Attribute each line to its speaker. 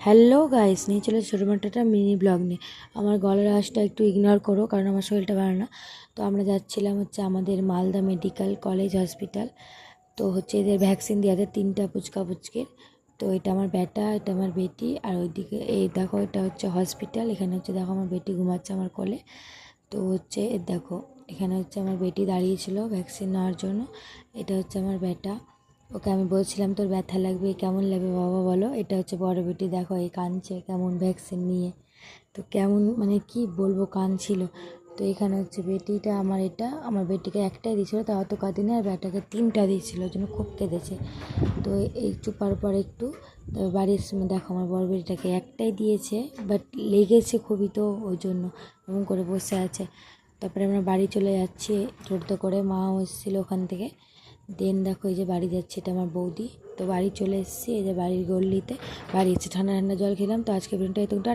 Speaker 1: Hello guys, নিয়ে চলে ছোটো একটা মিনি ব্লগ নিয়ে। আমার গলার আওয়াজটা একটু ইগনোর করো, কারণ আমার শরীরটা ভালো না। তো আমরা যাচ্ছিলাম আমাদের মালদা মেডিকেল কলেজ হসপিটাল। তো এদের ভ্যাকসিন দেওয়াতে 3টা পুচকা পুচকির। তো এটা আমার বেটা, এটা আমার বেটি, আর ওইদিকে এই দেখো এটা হসপিটাল। এখানে দেখো আমার বেটি ঘুমাচ্ছে আমার কোলে। তো দেখো এখানে আমার বেটি দাঁড়িয়েছিল ভ্যাকসিন নেওয়ার জন্য। এটা আমার বেটা। ওকে আমি বলছিলাম তোর ব্যথা লাগবে, কেমন লাগবে বাবা বলো। এটা বড় বেটি, দেখো এই কাঁদছে কেমন ভ্যাকসিন নিয়ে। তো কেমন মানে কি বলবো, কাঁদছিল। তো এখানে বেটিটা আমার, এটা আমার বেটিকে একটাই দিয়েছিল, তা অত কাঁদিনি। আর বেটাকে 3টা দিয়েছিল, ওই জন্য খুব কেঁদেছে। তো এই চুপার পর একটু বাড়ির সময় দেখো আমার বড় বেটিটাকে একটাই দিয়েছে, বাট লেগেছে খুবই, তো ওই জন্য এমন করে বসে আছে। তারপরে আমরা বাড়ি চলে যাচ্ছি টোটো করে, মাও এসেছিলো ওখান থেকে। দেন দেখো এই যে বাড়ি যাচ্ছে, এটা আমার বৌদি। তো বাড়ি চলে এসেছি, এই যে বাড়ির গল্লিতে বাড়ি ঠান্ডা ঠান্ডা জল খেলাম। তো আজকে ভিডিওটা এতটা।